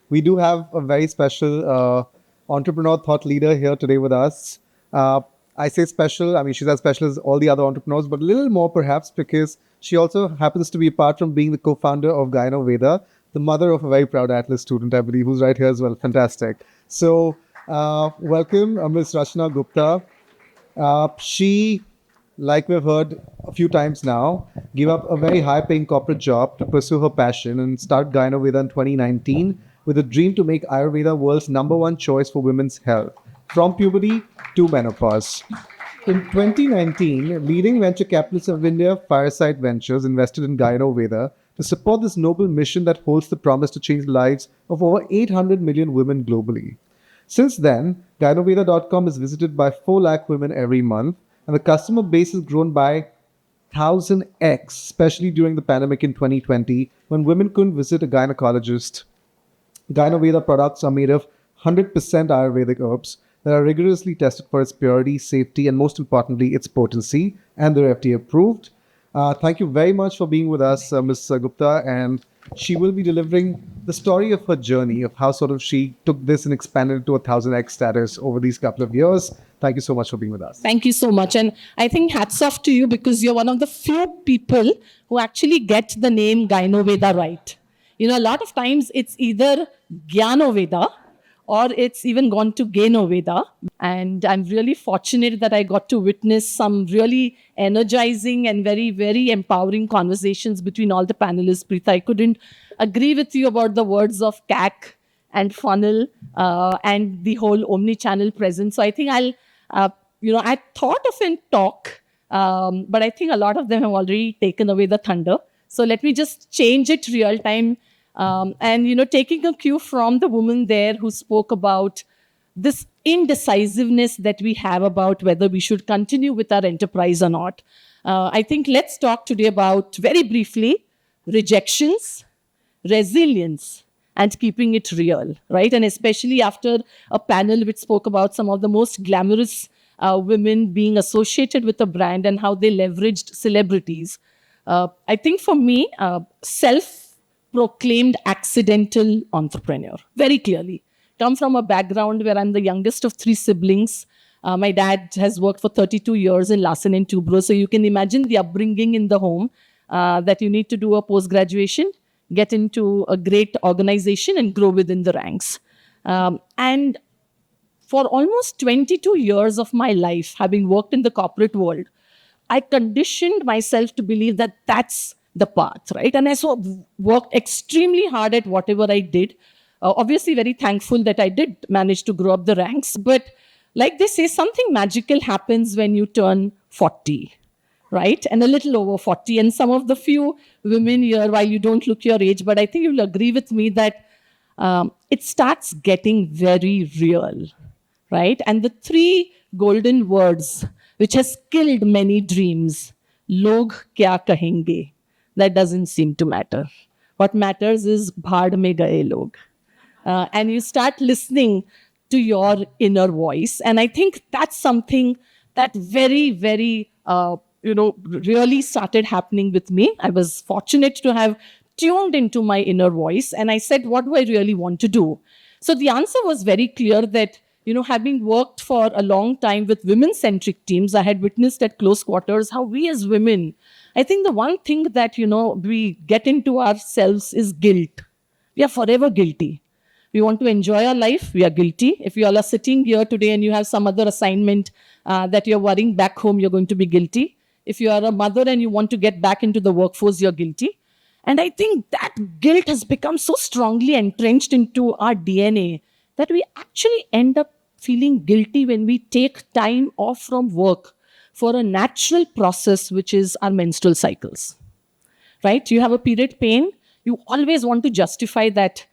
We do have a very special entrepreneur thought leader here today with us. Uh, I say special, I mean, she's as special as all the other entrepreneurs, but a little more perhaps because she also happens to be, apart from being the co founder of Gynoveda, the mother of a very proud Atlas student, I believe, who's right here as well. Fantastic. So, welcome, Ms. Rachna Gupta. She, like we've heard a few times now, gave up a very high paying corporate job to pursue her passion and start Gynoveda in 2019 with a dream to make Ayurveda world's number one choice for women's health, from puberty to menopause. In 2019, leading venture capitalists of India, Fireside Ventures, invested in Gynoveda to support this noble mission that holds the promise to change the lives of over 800 million women globally. Since then, Gynoveda.com is visited by 4 lakh women every month, and the customer base has grown by 1000x, especially during the pandemic in 2020 when women couldn't visit a gynecologist. Gynoveda products are made of 100% Ayurvedic herbs that are rigorously tested for its purity, safety, and most importantly, its potency, and they're FDA approved. Thank you very much for being with us, Ms. Gupta, and she will be delivering the story of her journey of how sort of she took this and expanded it to a 1000x status over these couple of years. Thank you so much for being with us. Thank you so much. And I think hats off to you because you're one of the few people who actually get the name Gynoveda right. You know, a lot of times it's either Gynoveda or it's even gone to Gynoveda. And I'm really fortunate that I got to witness some really energizing and very, very empowering conversations between all the panelists. Preeta, I couldn't agree with you about the words of CAC and funnel and the whole omni-channel presence. So I think I thought of in talk, but I think a lot of them have already taken away the thunder. So let me just change it real time. Taking a cue from the woman there who spoke about this indecisiveness that we have about whether we should continue with our enterprise or not. I think let's talk today about, very briefly, rejections, resilience, and keeping it real, right? And especially after a panel which spoke about some of the most glamorous women being associated with a brand and how they leveraged celebrities. I think for me, self-proclaimed accidental entrepreneur, very clearly. Come from a background where I'm the youngest of 3 siblings. My dad has worked for 32 years in Larsen and Toubro, so you can imagine the upbringing in the home that you need to do a post-graduation, get into a great organization and grow within the ranks. And for almost 22 years of my life, having worked in the corporate world, I conditioned myself to believe that that's the path, right? And I worked extremely hard at whatever I did. Obviously, very thankful that I did manage to grow up the ranks. But like they say, something magical happens when you turn 40, right? And a little over 40. And some of the few women here, while you don't look your age, but I think you'll agree with me that it starts getting very real, right? And the 3 golden words which has killed many dreams, log kya kahenge, that doesn't seem to matter. What matters is bhaad mein gaye log. And you start listening to your inner voice. And I think that's something that very, very, really started happening with me. I was fortunate to have tuned into my inner voice. And I said, what do I really want to do? So the answer was very clear that, having worked for a long time with women-centric teams, I had witnessed at close quarters how we as women, I think the one thing that, we get into ourselves is guilt. We are forever guilty. We want to enjoy our life, we are guilty. If you all are sitting here today and you have some other assignment that you're worrying back home, you're going to be guilty. If you are a mother and you want to get back into the workforce, you're guilty. And I think that guilt has become so strongly entrenched into our DNA that we actually end up feeling guilty when we take time off from work for a natural process, which is our menstrual cycles, right? You have a period pain, you always want to justify that,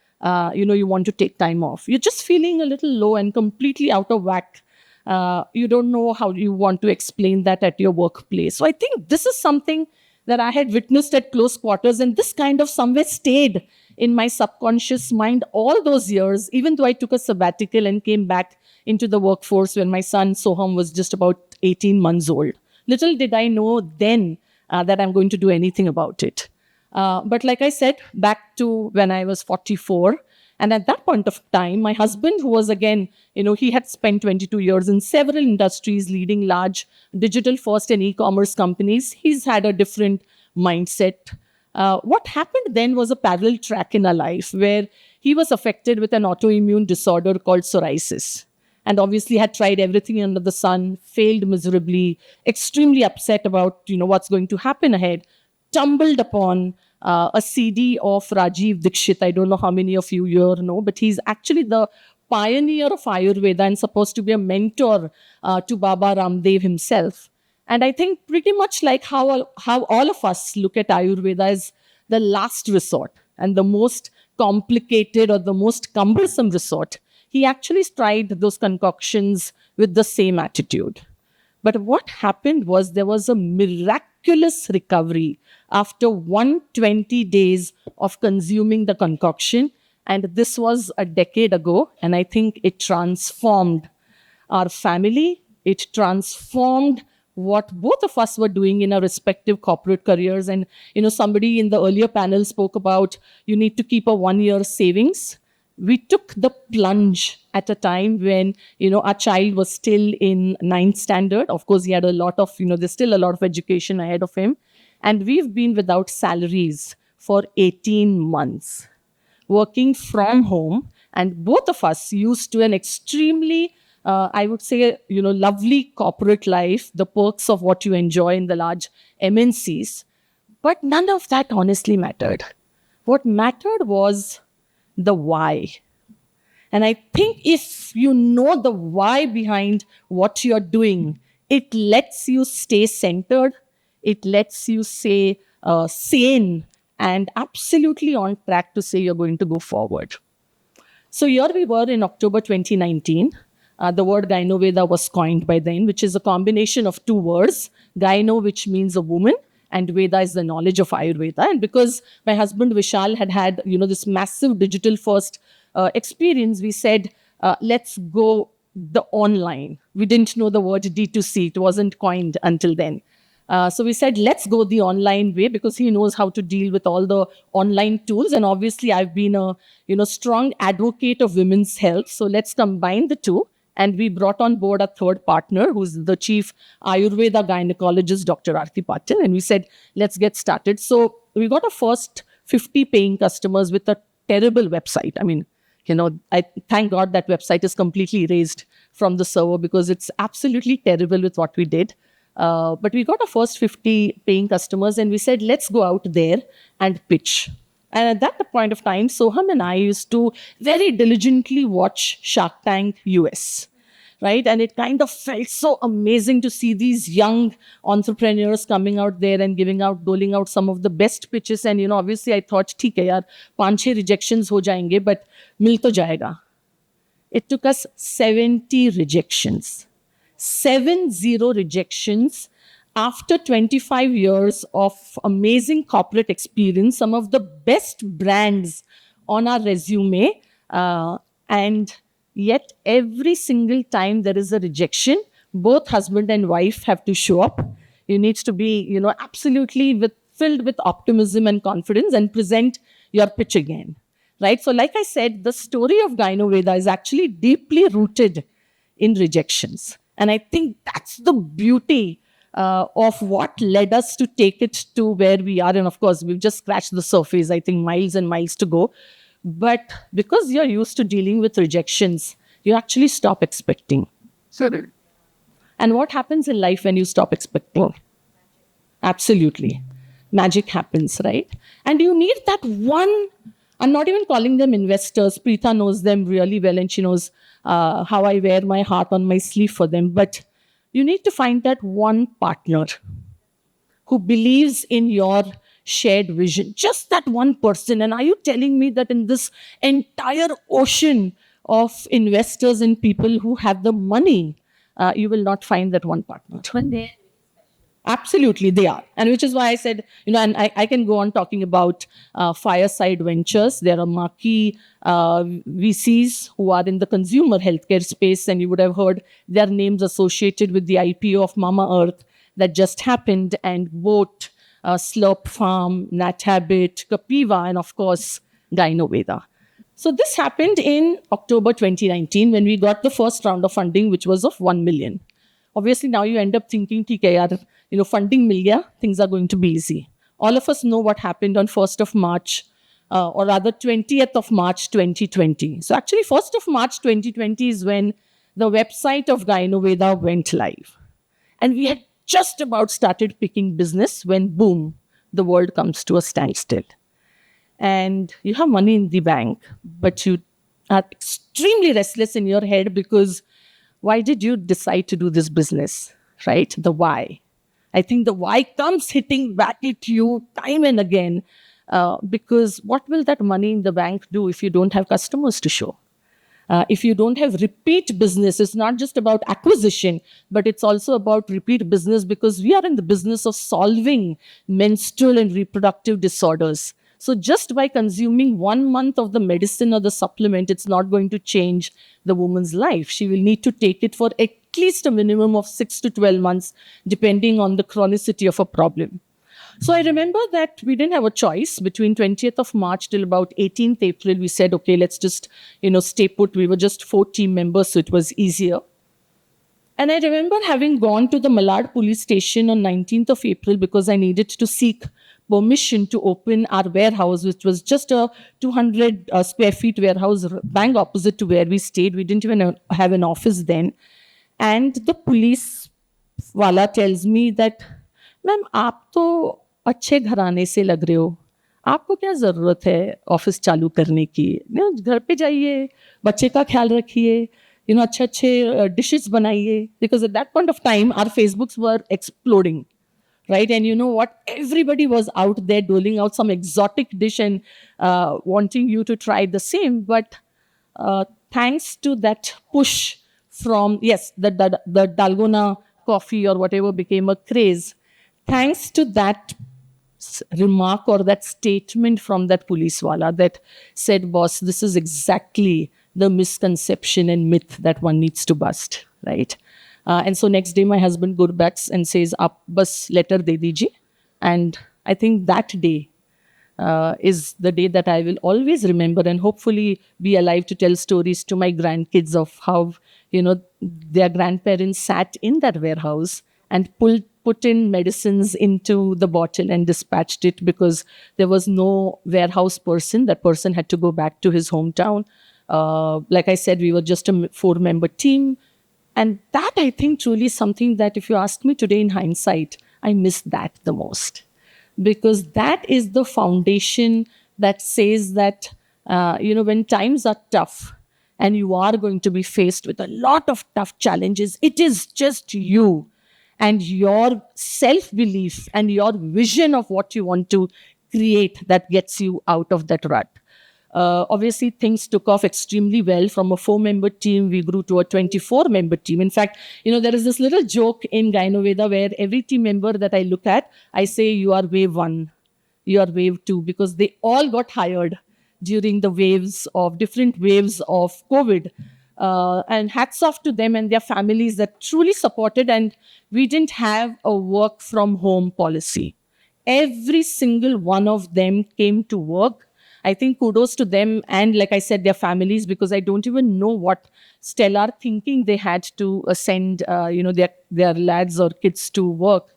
you want to take time off. You're just feeling a little low and completely out of whack. You don't know how you want to explain that at your workplace. So I think this is something that I had witnessed at close quarters, and this kind of somewhere stayed in my subconscious mind all those years, even though I took a sabbatical and came back into the workforce when my son Soham was just about 18 months old. Little did I know then that I'm going to do anything about it. But like I said, back to when I was 44, And at that point of time, my husband, who was again, he had spent 22 years in several industries, leading large digital first and e-commerce companies, he's had a different mindset. What happened then was a parallel track in our life where he was affected with an autoimmune disorder called psoriasis. And obviously had tried everything under the sun, failed miserably, extremely upset about what's going to happen ahead, stumbled upon a CD of Rajiv Dikshit. I don't know how many of you here know, but he's actually the pioneer of Ayurveda and supposed to be a mentor to Baba Ramdev himself. And I think pretty much like how all of us look at Ayurveda as the last resort and the most complicated or the most cumbersome resort, he actually tried those concoctions with the same attitude. But what happened was there was a miraculous recovery after 120 days of consuming the concoction. And this was a decade ago. And I think it transformed our family. It transformed what both of us were doing in our respective corporate careers. And, somebody in the earlier panel spoke about you need to keep a 1 year savings. We took the plunge at a time when our child was still in ninth standard. Of course, he had a lot of there's still a lot of education ahead of him, and we've been without salaries for 18 months, working from home, and both of us used to an extremely I would say lovely corporate life, the perks of what you enjoy in the large MNCs, but none of that honestly mattered. What mattered was the why. And I think if you know the why behind what you're doing, it lets you stay centered, it lets you stay sane and absolutely on track to say you're going to go forward. So here we were in October 2019. The word Gynoveda was coined by then, which is a combination of two words, Gyno, which means a woman, and Veda is the knowledge of Ayurveda. And because my husband Vishal had this massive digital first experience, we said, let's go the online. We didn't know the word D2C. It wasn't coined until then. So we said, let's go the online way because he knows how to deal with all the online tools. And obviously, I've been a strong advocate of women's health. So let's combine the two. And we brought on board a third partner, who's the chief Ayurveda gynecologist, Dr. Aarti Patil. And we said, let's get started. So we got our first 50 paying customers with a terrible website. I mean, I thank God that website is completely erased from the server because it's absolutely terrible with what we did. But we got our first 50 paying customers and we said, let's go out there and pitch. And at that point of time, Soham and I used to very diligently watch Shark Tank US, right? And it kind of felt so amazing to see these young entrepreneurs coming out there and doling out some of the best pitches. And, obviously I thought, theek hai yaar, 5-6 rejections ho jayenge, but mil to jayega. It took us 70 rejections. 70 rejections after 25 years of amazing corporate experience, some of the best brands on our resume, and yet every single time there is a rejection, both husband and wife have to show up. You need to be, absolutely filled with optimism and confidence and present your pitch again, right? So like I said, the story of Gynoveda is actually deeply rooted in rejections. And I think that's the beauty of what led us to take it to where we are. And of course, we've just scratched the surface, I think miles and miles to go. But because you're used to dealing with rejections, you actually stop expecting. Sure. And what happens in life when you stop expecting? Absolutely. Magic happens, right? And you need that one. I'm not even calling them investors. Preetha knows them really well and she knows how I wear my heart on my sleeve for them. But you need to find that one partner who believes in your shared vision, just that one person. And are you telling me that in this entire ocean of investors and people who have the money, you will not find that one partner? Absolutely, they are. And which is why I said, and I can go on talking about Fireside Ventures. There are marquee VCs who are in the consumer healthcare space, and you would have heard their names associated with the IPO of Mama Earth that just happened, and Boat, Slurp Farm, Nat Habit, Capiva, and of course, Gynoveda. So this happened in October 2019 when we got the first round of funding, which was of 1 million. Obviously, now you end up thinking, "ठीक है यार, funding mil gaya, things are going to be easy." All of us know what happened on 1st of March, or rather 20th of March 2020. So actually, 1st of March 2020 is when the website of Gynoveda went live. And we had just about started picking business when, boom, the world comes to a standstill. And you have money in the bank, but you are extremely restless in your head because why did you decide to do this business, right? The why. I think the why comes hitting back at you time and again, because what will that money in the bank do if you don't have customers to show? If you don't have repeat business, it's not just about acquisition, but it's also about repeat business because we are in the business of solving menstrual and reproductive disorders. So just by consuming 1 month of the medicine or the supplement, it's not going to change the woman's life. She will need to take it for at least a minimum of 6 to 12 months, depending on the chronicity of a problem. So I remember that we didn't have a choice between 20th of March till about 18th April. We said, okay, let's just, stay put. We were just 4 team members, so it was easier. And I remember having gone to the Malad police station on 19th of April because I needed to seek permission to open our warehouse, which was just a 200 square feet warehouse bang opposite to where we stayed. We didn't even have an office then. And the police wala tells me that, "ma'am आप तो अच्छे घराने से लग रहे हो, आपको क्या ज़रूरत है ऑफिस चालू करने की? घर पे जाइए, बच्चे का ख्याल रखिए, अच्छे अच्छे डिशेस बनाइए." Because at that point of time, our Facebooks were exploding, right? And you know what? Everybody was out there doling out some exotic dish and wanting you to try the same. But thanks to that push from, yes, the Dalgona coffee or whatever became a craze, thanks to that remark or that statement from that police wala that said, "Boss, this is exactly the misconception and myth that one needs to bust," right? And so next day, my husband goes back and says, "Aap bas letter de dijiye." And I think that day is the day that I will always remember and hopefully be alive to tell stories to my grandkids of how, their grandparents sat in that warehouse and put in medicines into the bottle and dispatched it because there was no warehouse person. That person had to go back to his hometown. Like I said, we were just a 4-member team. And that, I think, truly is something that if you ask me today in hindsight, I miss that the most. Because that is the foundation that says that, when times are tough and you are going to be faced with a lot of tough challenges, it is just you and your self-belief and your vision of what you want to create that gets you out of that rut. Obviously, things took off extremely well. From a 4-member team, we grew to a 24-member team. In fact, there is this little joke in Gynoveda where every team member that I look at, I say, "You are wave 1, you are wave 2," because they all got hired during the different waves of COVID. And hats off to them and their families that truly supported. And we didn't have a work from home policy. Every single one of them came to work. I think kudos to them and, like I said, their families, because I don't even know what stellar thinking they had to send their lads or kids to work.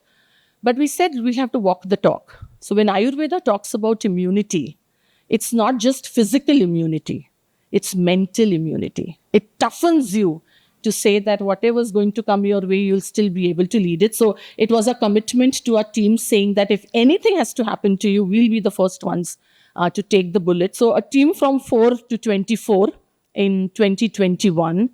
But we said we have to walk the talk. So when Ayurveda talks about immunity, it's not just physical immunity, it's mental immunity. It toughens you to say that whatever is going to come your way, you'll still be able to lead it. So it was a commitment to our team saying that if anything has to happen to you, we'll be the first ones to take the bullet. So a team from 4 to 24 in 2021.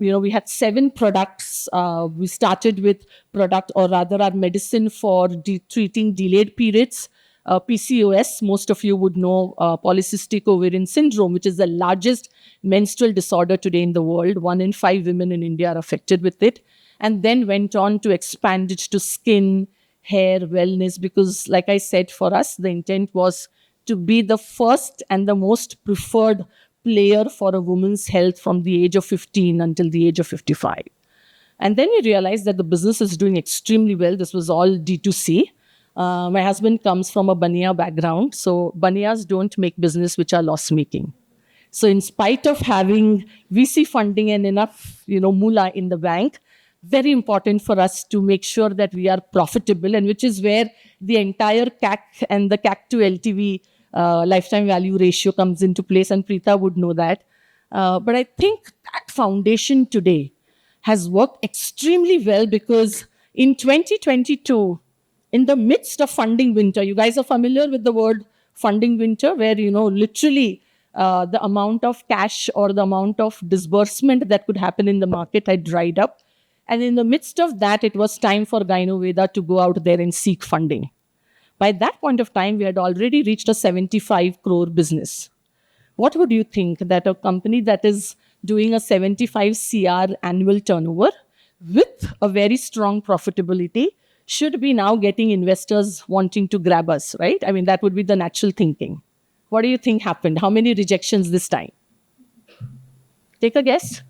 We had 7 products. We started with product, or rather our medicine for treating delayed periods. PCOS, most of you would know polycystic ovarian syndrome, which is the largest menstrual disorder today in the world. 1 in 5 women in India are affected with it. And then went on to expand it to skin, hair, wellness, because like I said, for us, the intent was to be the first and the most preferred player for a woman's health from the age of 15 until the age of 55. And then we realized that the business is doing extremely well. This was all D2C. My husband comes from a Baniya background. So Baniyas don't make business which are loss-making. So in spite of having VC funding and enough, moolah in the bank, very important for us to make sure that we are profitable, and which is where the entire CAC and the CAC to LTV lifetime value ratio comes into place, and Preeta would know that. But I think that foundation today has worked extremely well because in 2022, in the midst of funding winter, you guys are familiar with the word funding winter, where, literally the amount of cash or the amount of disbursement that could happen in the market had dried up. And in the midst of that, it was time for Gynoveda to go out there and seek funding. By that point of time, we had already reached a 75 crore business. What would you think that a company that is doing a 75 CR annual turnover with a very strong profitability should be now getting investors wanting to grab us, right? I mean, that would be the natural thinking. What do you think happened? How many rejections this time? Take a guess.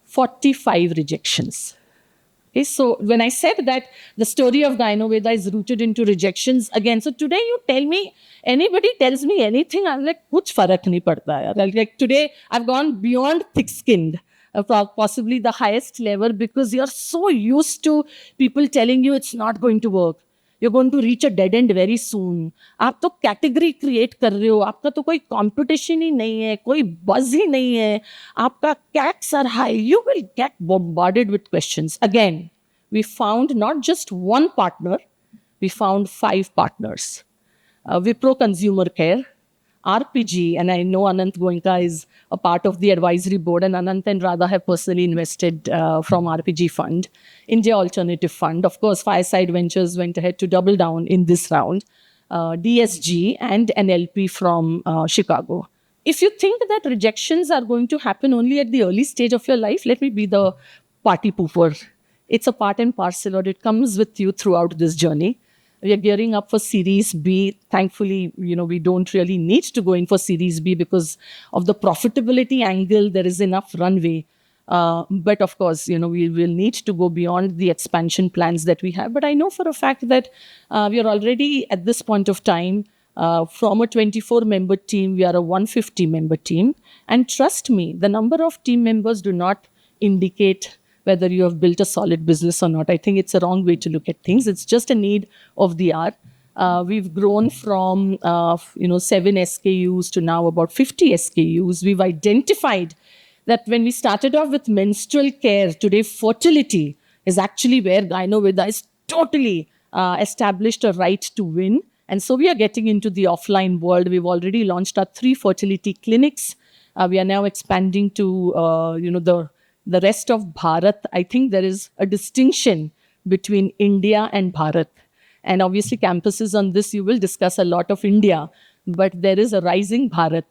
45 rejections. Okay, so when I said that the story of Gynoveda is rooted into rejections, again, so today you tell me, anybody tells me anything, I'm like, kuch farak nahi padta yaar. Like today, I've gone beyond thick-skinned, possibly the highest level, because you're so used to people telling you it's not going to work. You're going to reach a dead end very soon. आप तो category create कर रहे हो, आपका तो कोई competition ही नहीं है, कोई बज ही नहीं है, आपका कैक्स are high. You will get bombarded with questions. Again, we found not just one partner, we found 5 partners. Wipro Consumer Care, RPG, and I know Anant Goenka is a part of the advisory board, and Anant and Radha have personally invested from RPG Fund, India Alternative Fund. Of course, Fireside Ventures went ahead to double down in this round, DSG, and NLP from Chicago. If you think that rejections are going to happen only at the early stage of your life, let me be the party pooper. It's a part and parcel, or it comes with you throughout this journey. We are gearing up for Series B. Thankfully, we don't really need to go in for Series B because of the profitability angle. There is enough runway. But of course, we will need to go beyond the expansion plans that we have. But I know for a fact that we are already at this point of time, from a 24-member team, we are a 150-member team. And trust me, the number of team members do not indicate whether you have built a solid business or not. I think it's a wrong way to look at things. It's just a need of the hour. We've grown from 7 SKUs to now about 50 SKUs. We've identified that when we started off with menstrual care, today fertility is actually where Gynoveda is totally established a right to win. And so we are getting into the offline world. We've already launched our 3 fertility clinics. We are now expanding to the rest of Bharat. I think there is a distinction between India and Bharat. And obviously campuses on this, you will discuss a lot of India, but there is a rising Bharat.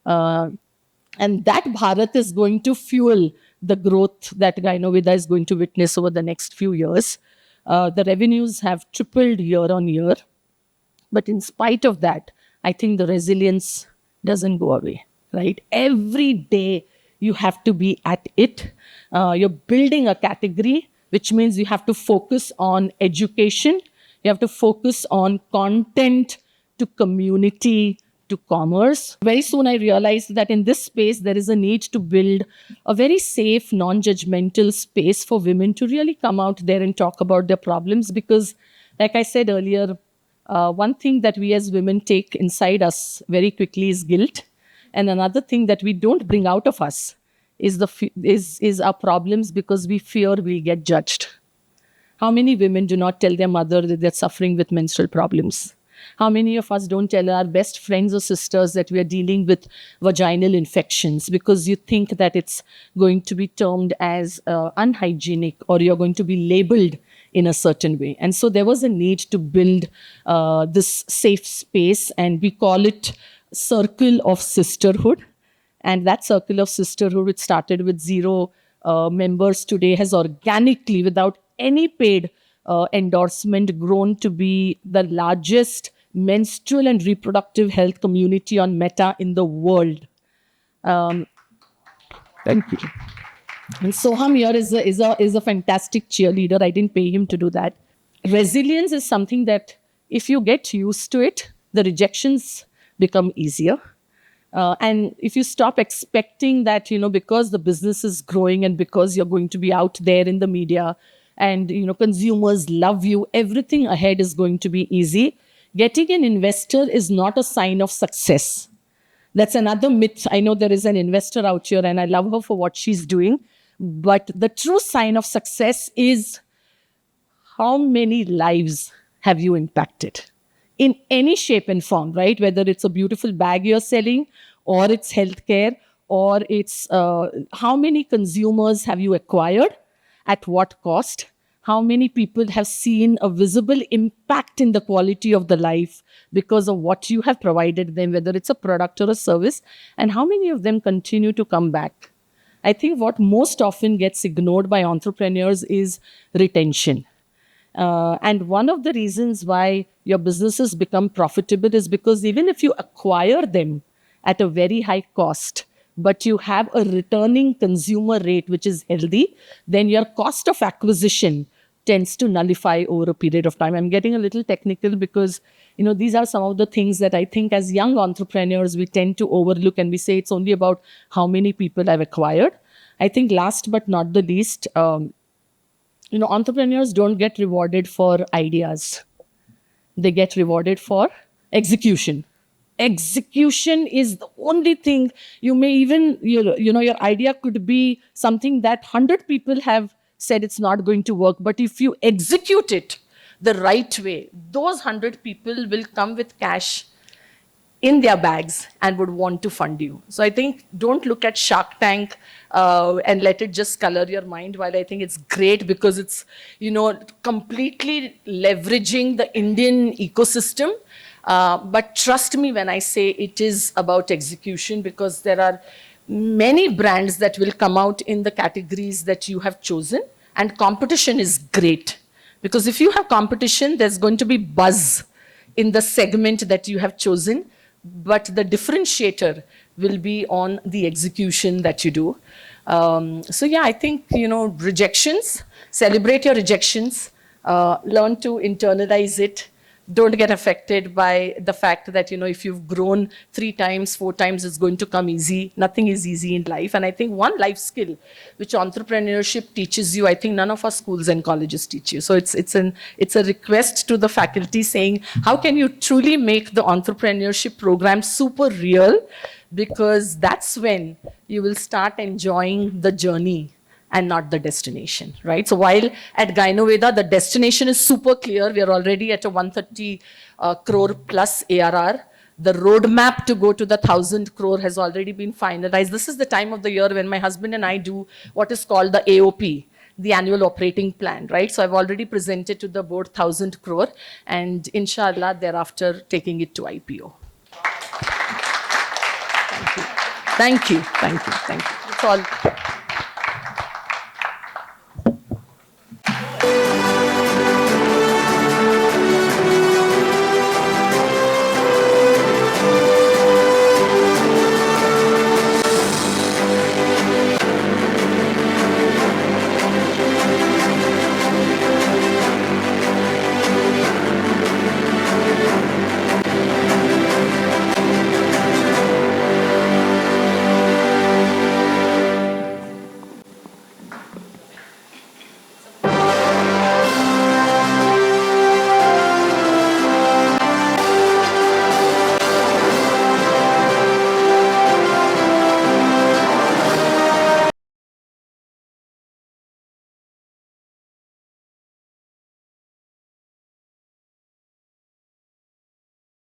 And that Bharat is going to fuel the growth that Gynoveda is going to witness over the next few years. The revenues have tripled year on year. But in spite of that, I think the resilience doesn't go away, right? Every day you have to be at it. You're building a category, which means you have to focus on education. You have to focus on content to community to commerce. Very soon I realized that in this space, there is a need to build a very safe, non-judgmental space for women to really come out there and talk about their problems. Because like I said earlier, one thing that we as women take inside us very quickly is guilt. And another thing that we don't bring out of us is our problems because we fear we'll get judged. How many women do not tell their mother that they're suffering with menstrual problems? How many of us don't tell our best friends or sisters that we are dealing with vaginal infections because you think that it's going to be termed as unhygienic or you're going to be labeled in a certain way? And so there was a need to build this safe space, and we call it Circle of Sisterhood. And that Circle of Sisterhood, which started with 0 members today, has organically, without any paid endorsement, grown to be the largest menstrual and reproductive health community on Meta in the world. Thank you. And Soham here is a fantastic cheerleader. I didn't pay him to do that. Resilience is something that if you get used to it, the rejections become easier. And if you stop expecting that, because the business is growing and because you're going to be out there in the media and, consumers love you, everything ahead is going to be easy. Getting an investor is not a sign of success. That's another myth. I know there is an investor out here and I love her for what she's doing. But the true sign of success is how many lives have you impacted in any shape and form, right? Whether it's a beautiful bag you're selling, or it's healthcare, or it's how many consumers have you acquired, at what cost, how many people have seen a visible impact in the quality of the life because of what you have provided them, whether it's a product or a service, and how many of them continue to come back. I think what most often gets ignored by entrepreneurs is retention. And one of the reasons why your businesses become profitable is because even if you acquire them at a very high cost, but you have a returning consumer rate which is healthy, then your cost of acquisition tends to nullify over a period of time. I'm getting a little technical because these are some of the things that I think as young entrepreneurs we tend to overlook, and we say it's only about how many people I've acquired. I think last but not the least, entrepreneurs don't get rewarded for ideas. They get rewarded for execution. Execution is the only thing. You may even, your idea could be something that 100 people have said it's not going to work. But if you execute it the right way, those 100 people will come with cash in their bags and would want to fund you. So I think don't look at Shark Tank and let it just color your mind. While I think it's great because it's, completely leveraging the Indian ecosystem. But trust me when I say it is about execution, because there are many brands that will come out in the categories that you have chosen, and competition is great. Because if you have competition, there's going to be buzz in the segment that you have chosen, but the differentiator will be on the execution that you do. So yeah, I think, rejections, celebrate your rejections, learn to internalize it. Don't get affected by the fact that, if you've grown 3 times, 4 times, it's going to come easy. Nothing is easy in life. And I think one life skill which entrepreneurship teaches you, I think none of our schools and colleges teach you. So it's a request to the faculty saying, how can you truly make the entrepreneurship program super real? Because that's when you will start enjoying the journey and not the destination, right? So while at Gynoveda, the destination is super clear. We are already at a 130 crore plus ARR. The roadmap to go to the 1,000 crore has already been finalized. This is the time of the year when my husband and I do what is called the AOP, the annual operating plan, right? So I've already presented to the board 1,000 crore, and inshallah, thereafter taking it to IPO. Thank you. Thank you. Thank you. Thank you. That's all.